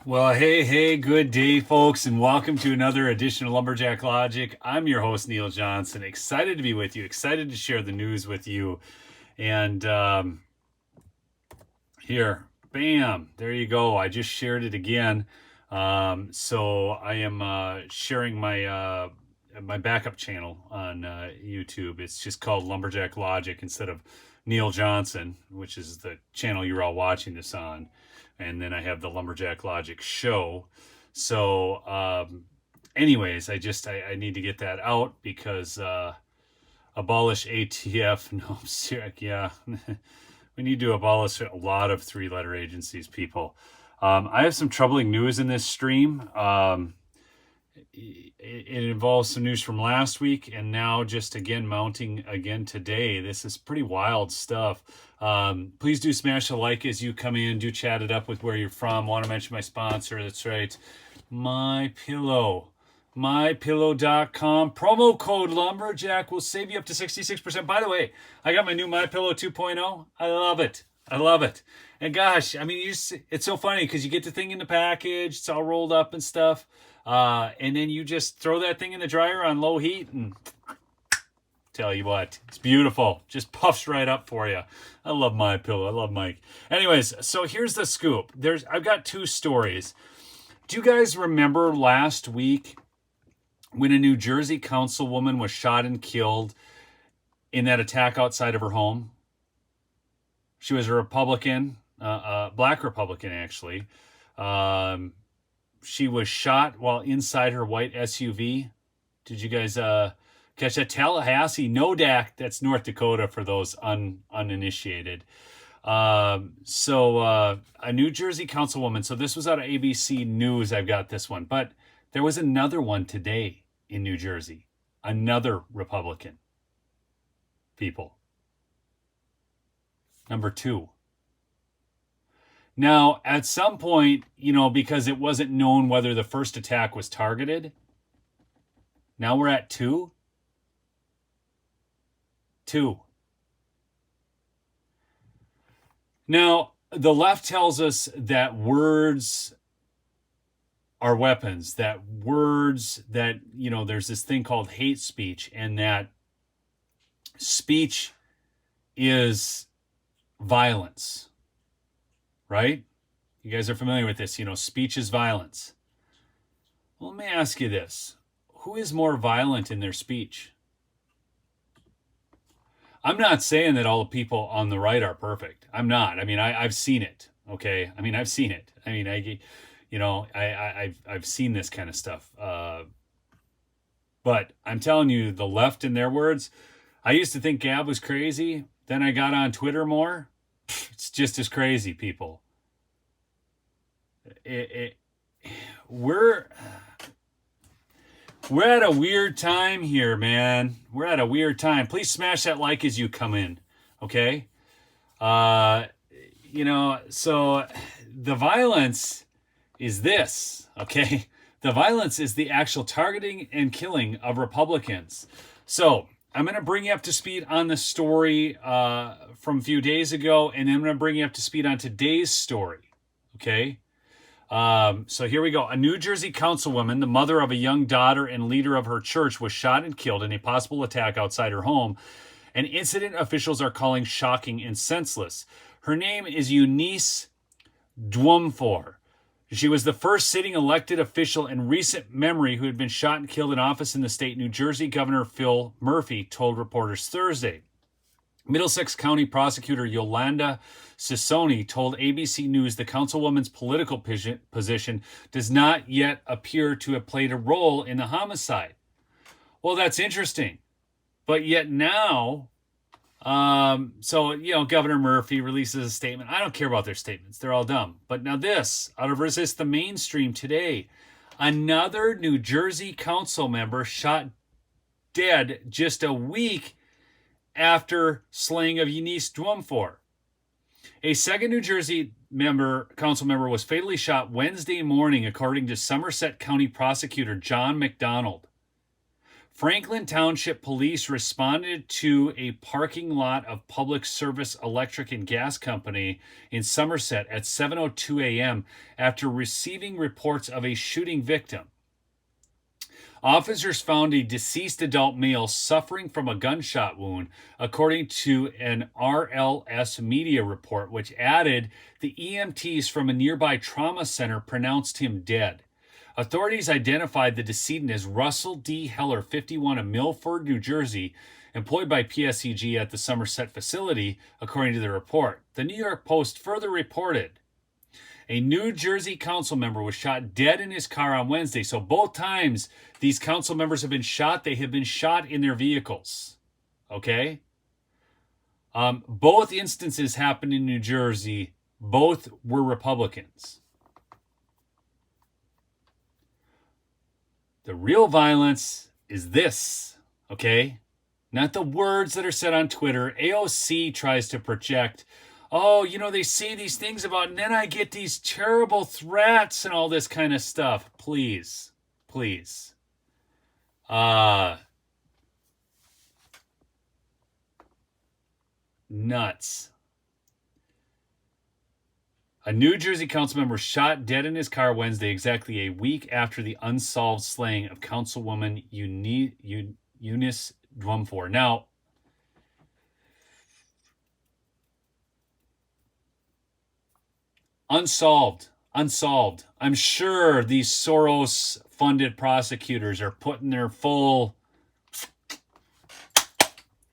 Well, hey, good day, folks, and welcome to another edition of Lumberjack Logic. I'm your host, Neil Johnson. Excited to be with you, excited to share the news with you. And here, bam, there you go. I just shared it again. So I am sharing my backup channel on YouTube. It's just called Lumberjack Logic instead of Neil Johnson, which is the channel you're all watching this on. And then I have the Lumberjack Logic show. So, anyways, I need to get that out because abolish ATF. No, I'm serious. Yeah, we need to abolish a lot of three-letter agencies, people. I have some troubling news in this stream. It involves some news from last week and now just again mounting again today. This is pretty wild stuff. Please do smash a like as you come in. Do chat it up with where you're from. Want to mention my sponsor. That's right. My Pillow. MyPillow.com. Promo code Lumberjack will save you up to 66%. By the way, I got my new My Pillow 2.0. I love it. I love it. And gosh, I mean, it's so funny because you get the thing in the package. It's all rolled up and stuff. And then you just throw that thing in the dryer on low heat and tell you what, it's beautiful. Just puffs right up for you. I love My Pillow. I love Mike. Anyways, so here's the scoop. I've got two stories. Do you guys remember last week when a New Jersey councilwoman was shot and killed in that attack outside of her home? She was a Republican, black Republican, actually. She was shot while inside her white SUV. Did you guys catch that? Tallahassee, Nodak, that's North Dakota for those uninitiated. So a New Jersey councilwoman. So this was out of ABC News. I've got this one. But there was another one today in New Jersey. Another Republican. People. Number 2. Now, at some point, because it wasn't known whether the first attack was targeted, now we're at 2. 2. Now, the left tells us that words are weapons, that words that, there's this thing called hate speech, and that speech is violence, right? You guys are familiar with this, speech is violence. Well, let me ask you this. Who is more violent in their speech? I'm not saying that all the people on the right are perfect. I'm not. I mean, I've seen it. Okay. I mean, I've seen it. I mean, I've seen this kind of stuff. But I'm telling you, the left in their words, I used to think Gab was crazy. Then I got on Twitter more. It's just as crazy, people. We're at a weird time here, man. We're at a weird time. Please smash that like as you come in, okay? So the violence is this, okay? The violence is the actual targeting and killing of Republicans. So I'm going to bring you up to speed on the story from a few days ago, and then I'm going to bring you up to speed on today's story, okay? So here we go. A New Jersey councilwoman, the mother of a young daughter and leader of her church, was shot and killed in a possible attack outside her home. An incident officials are calling shocking and senseless. Her name is Eunice Dwumfor. She was the first sitting elected official in recent memory who had been shot and killed in office in the state. New Jersey Governor Phil Murphy told reporters Thursday. Middlesex County Prosecutor Yolanda Ciconi told ABC News the councilwoman's political position does not yet appear to have played a role in the homicide. Well, that's interesting. But yet now, Governor Murphy releases a statement. I don't care about their statements. They're all dumb. But now this, out of Resist the Mainstream today, another New Jersey council member shot dead just a week after slaying of Eunice Dwumfor. A second New Jersey council member was fatally shot Wednesday morning, according to Somerset County Prosecutor John McDonald. Franklin Township Police responded to a parking lot of Public Service Electric and Gas Company in Somerset at 7:02 a.m. after receiving reports of a shooting victim. Officers found a deceased adult male suffering from a gunshot wound, according to an RLS media report, which added the EMTs from a nearby trauma center pronounced him dead. Authorities identified the decedent as Russell D. Heller, 51, of Milford, New Jersey, employed by PSEG at the Somerset facility, according to the report. The New York Post further reported a New Jersey council member was shot dead in his car on Wednesday. So both times these council members have been shot, they have been shot in their vehicles. Okay? Both instances happened in New Jersey. Both were Republicans. The real violence is this, okay? Not the words that are said on Twitter. AOC tries to project, oh, they say these things about, and then I get these terrible threats and all this kind of stuff. Please. Nuts. A New Jersey council member shot dead in his car Wednesday, exactly a week after the unsolved slaying of Councilwoman Eunice Dwumfor. Now, unsolved. I'm sure these Soros-funded prosecutors are putting their full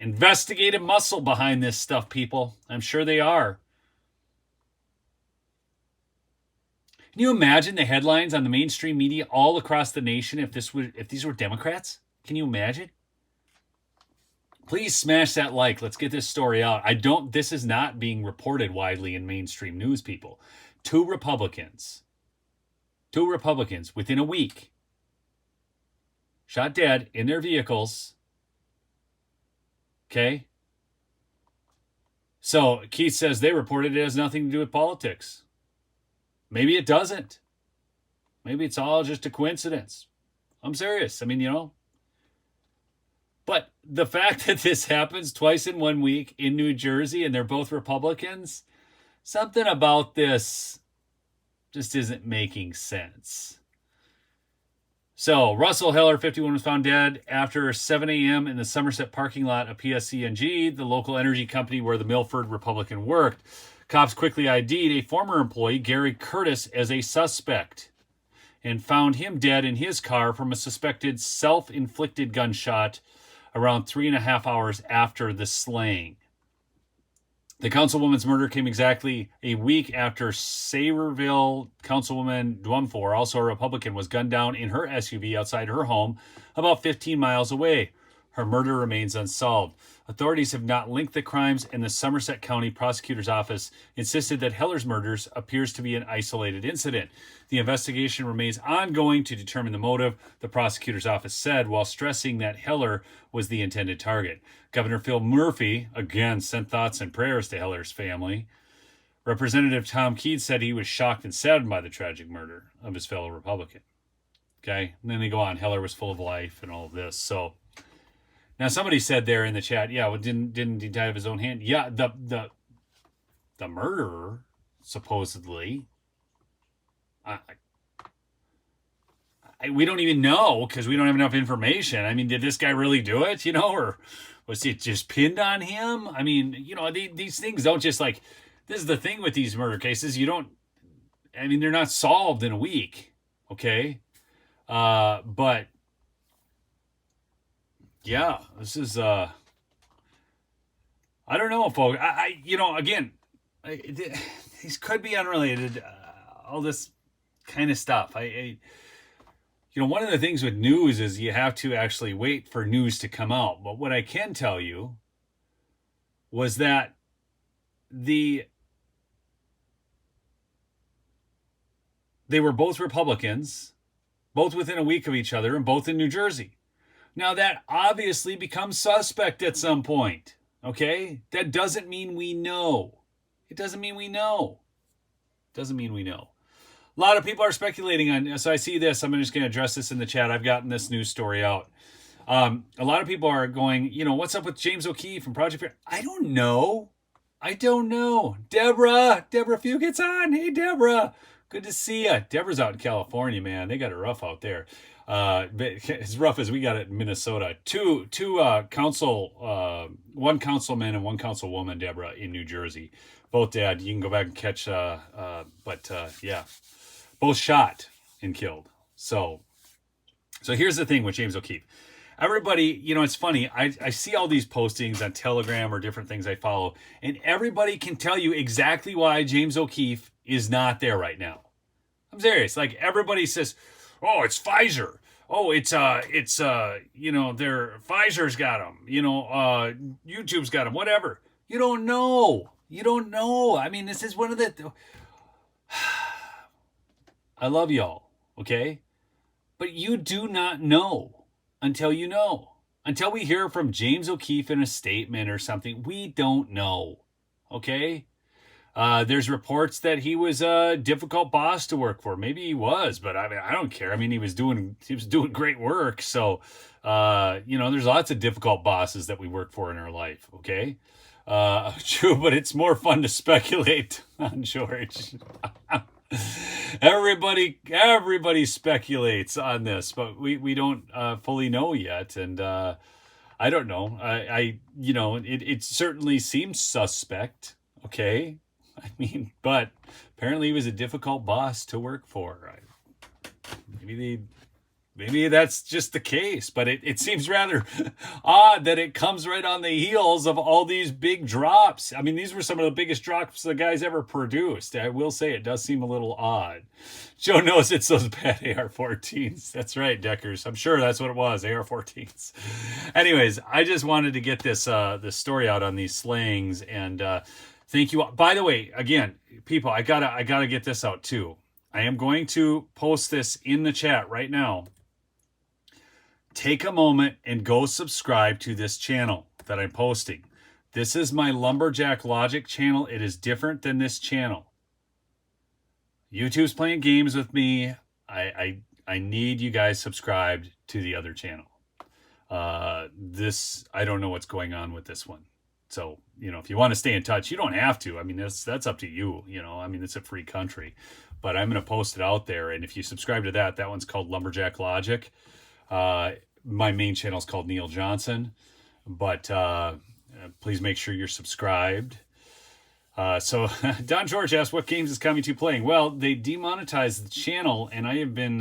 investigative muscle behind this stuff, people. I'm sure they are. Can you imagine the headlines on the mainstream media all across the nation if these were Democrats? Can you imagine? Please smash that like. Let's get this story out. This is not being reported widely in mainstream news, people. Two Republicans within a week shot dead in their vehicles. Okay? So Keith says they reported it has nothing to do with politics. Maybe it doesn't. Maybe it's all just a coincidence. I'm serious. But the fact that this happens twice in 1 week in New Jersey and they're both Republicans, something about this just isn't making sense. So, Russell Heller, 51, was found dead after 7 a.m. in the Somerset parking lot of PSE&G, the local energy company where the Milford Republican worked. Cops quickly ID'd a former employee, Gary Curtis, as a suspect and found him dead in his car from a suspected self-inflicted gunshot around 3.5 hours after the slaying. The councilwoman's murder came exactly a week after Sayreville Councilwoman Dwumfor, also a Republican, was gunned down in her SUV outside her home about 15 miles away. Her murder remains unsolved. Authorities have not linked the crimes, and the Somerset County Prosecutor's Office insisted that Heller's murders appears to be an isolated incident. The investigation remains ongoing to determine the motive, the prosecutor's office said, while stressing that Heller was the intended target. Governor Phil Murphy, again, sent thoughts and prayers to Heller's family. Representative Tom Keene said he was shocked and saddened by the tragic murder of his fellow Republican. Okay, and then they go on, Heller was full of life and all of this. So, now somebody said there in the chat, yeah, well, didn't he die of his own hand? Yeah, the murderer, supposedly, we don't even know because we don't have enough information. Did this guy really do it, or was it just pinned on him? These things don't just this is the thing with these murder cases. They're not solved in a week, okay? But yeah, this is, I don't know, folks. These could be unrelated, all this kind of stuff. One of the things with news is you have to actually wait for news to come out. But what I can tell you was that they were both Republicans, both within a week of each other, and both in New Jersey. Now, that obviously becomes suspect at some point, okay? That doesn't mean we know. It doesn't mean we know. A lot of people are speculating on, so I see this, I'm just going to address this in the chat. I've gotten this news story out. A lot of people are going, what's up with James O'Keefe from Project Fair? I don't know. Deborah Fuget's on. Hey, Deborah. Good to see you. Deborah's out in California, man. They got it rough out there. But as rough as we got it in Minnesota. Two one councilman and one councilwoman, Deborah, in New Jersey. Both dead. You can go back and catch, yeah, both shot and killed. So here's the thing with James O'Keefe. Everybody, it's funny. I see all these postings on Telegram or different things I follow, and everybody can tell you exactly why James O'Keefe is not there right now. I'm serious. Like, everybody says, oh, it's Pfizer. Oh, it's Pfizer's got him. YouTube's got him. Whatever. You don't know. I mean, this is one of the. I love y'all. Okay, but you do not know. Until you know. Until we hear from James O'Keefe in a statement or something, we don't know. Okay? There's reports that he was a difficult boss to work for. Maybe he was, but I mean, I don't care. I mean, he was doing great work. So, there's lots of difficult bosses that we work for in our life. Okay? True, but it's more fun to speculate on George. Everybody speculates on this, but we don't fully know yet, and I don't know. It certainly seems suspect. Okay, I mean, but apparently he was a difficult boss to work for. Maybe that's just the case, but it seems rather odd that it comes right on the heels of all these big drops. I mean, these were some of the biggest drops the guy's ever produced. I will say it does seem a little odd. Joe knows it's those bad AR-14s. That's right, Deckers. I'm sure that's what it was, AR-14s. Anyways, I just wanted to get this story out on these slayings, and thank you. By the way, again, people, I gotta get this out too. I am going to post this in the chat right now. Take a moment and go subscribe to this channel that I'm posting. This is my Lumberjack Logic channel. It is different than this channel. YouTube's playing games with me. I need you guys subscribed to the other channel. I don't know what's going on with this one. So, if you want to stay in touch, you don't have to. I mean, that's up to you. I mean, it's a free country. But I'm going to post it out there. And if you subscribe to that one's called Lumberjack Logic. My main channel is called Neil Johnson, but please make sure you're subscribed. So Don George asked, what games is Coming to playing? Well, they demonetized the channel, and I have been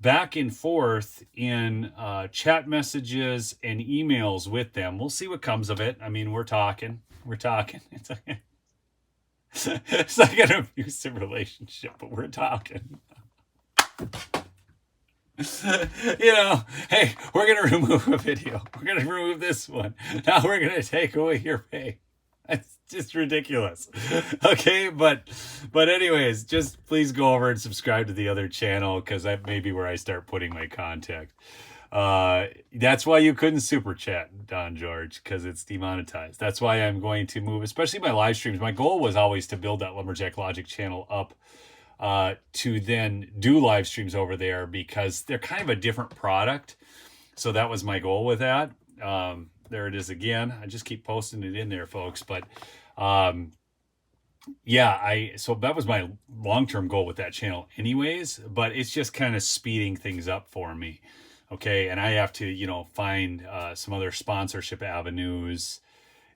back and forth in chat messages and emails with them. We'll see what comes of it. I mean, we're talking. It's like an abusive relationship, but we're talking. Hey, we're going to remove a video. We're going to remove this one. Now we're going to take away your pay. That's just ridiculous. Okay, but anyways, just please go over and subscribe to the other channel, because that may be where I start putting my content. That's why you couldn't super chat, Don George, because it's demonetized. That's why I'm going to move, especially my live streams. My goal was always to build that Lumberjack Logic channel up to then do live streams over there, because they're kind of a different product. So that was my goal with that. There it is again. I just keep posting it in there, folks. But so that was my long-term goal with that channel anyways, but it's just kind of speeding things up for me. Okay. And I have to, find some other sponsorship avenues,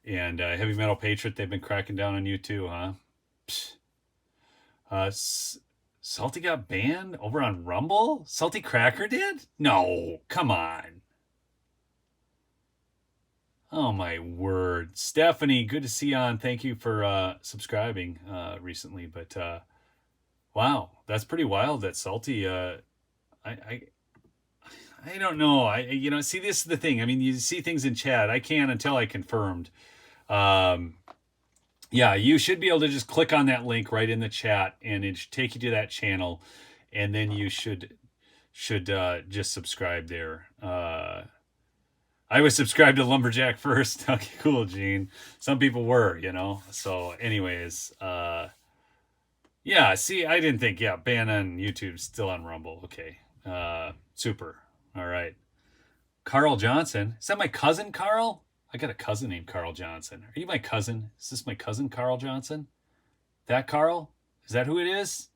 and Heavy Metal Patriot, they've been cracking down on you too, huh? Salty got banned over on Rumble? Salty Cracker did? No, come on. Oh my word. Stephanie, good to see you on. Thank you for subscribing recently. But wow, that's pretty wild that Salty I don't know. See, this is the thing. I mean, you see things in chat. I can't until I confirmed. Yeah, you should be able to just click on that link right in the chat, and it should take you to that channel, and then you should just subscribe there. I was subscribed to Lumberjack first. Okay, cool, Gene. Some people were, So anyways, yeah, see, I didn't think, ban on YouTube, still on Rumble. Okay. Super. All right. Carl Johnson. Is that my cousin Carl? I got a cousin named Carl Johnson. Are you my cousin? Is this my cousin Carl Johnson? That Carl? Is that who it is?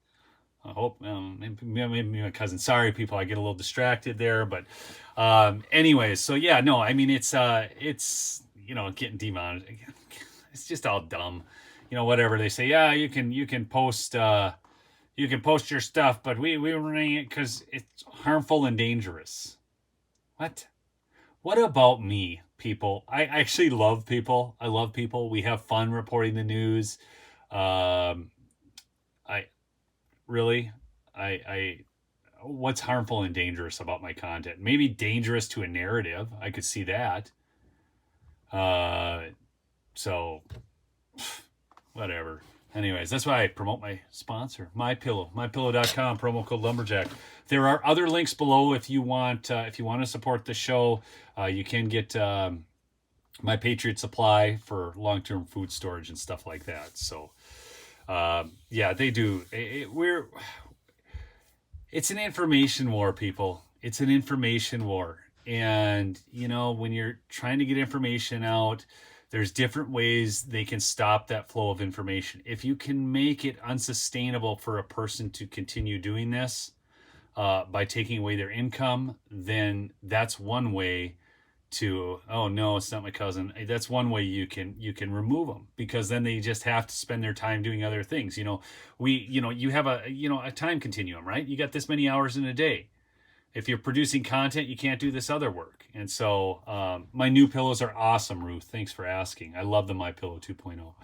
I hope, maybe my cousin. Sorry, people, I get a little distracted there, but anyways, so yeah, no, I mean, it's getting demonetized. It's just all dumb, whatever they say. Yeah, you can post your stuff, but we ring it because it's harmful and dangerous. What about me, people? I actually love people. I love people. We have fun reporting the news. What's harmful and dangerous about my content? Maybe dangerous to a narrative. I could see that. So whatever. Anyways, that's why I promote my sponsor, MyPillow, mypillow.com, promo code Lumberjack. There are other links below if you want to support the show. You can get My Patriot Supply for long-term food storage and stuff like that. So yeah, they do. It's an information war, people. It's an information war. And, when you're trying to get information out, there's different ways they can stop that flow of information. If you can make it unsustainable for a person to continue doing this by taking away their income, then that's one way to, oh no, it's not my cousin. That's one way you can remove them, because then they just have to spend their time doing other things. You have a time continuum, right? You got this many hours in a day. If you're producing content, you can't do this other work. And so my new pillows are awesome, Ruth. Thanks for asking. I love the MyPillow 2.0.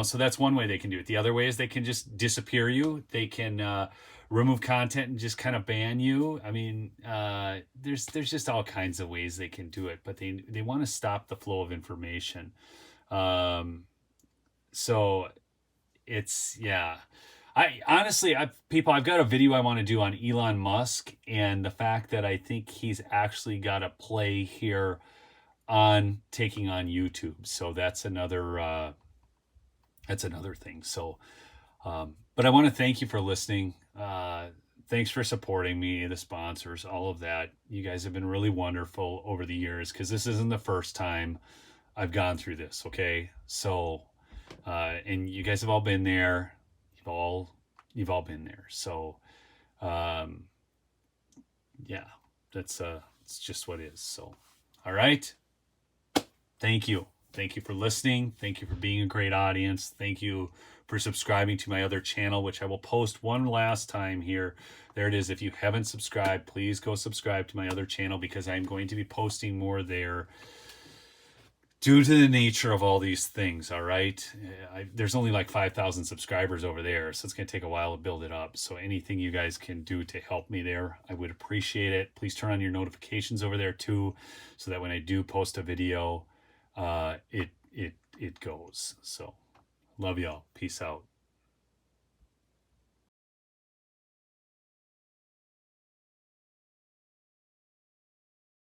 So that's one way they can do it. The other way is they can just disappear you. They can remove content and just kind of ban you. I mean, there's just all kinds of ways they can do it, but they want to stop the flow of information. So it's, yeah. I've got a video I want to do on Elon Musk and the fact that I think he's actually got a play here on taking on YouTube. So that's another thing. So, but I want to thank you for listening. Thanks for supporting me, the sponsors, all of that. You guys have been really wonderful over the years, because this isn't the first time I've gone through this. Okay. So, and you guys have all been there. You've all been there. So, yeah, it's just what it is. So, all right. Thank you. Thank you for listening. Thank you for being a great audience. Thank you for subscribing to my other channel, which I will post one last time here. There it is. If you haven't subscribed, please go subscribe to my other channel, because I'm going to be posting more there due to the nature of all these things. All right. There's only like 5,000 subscribers over there, so it's going to take a while to build it up. So anything you guys can do to help me there, I would appreciate it. Please turn on your notifications over there too, so that when I do post a video, it goes. So love y'all. Peace out.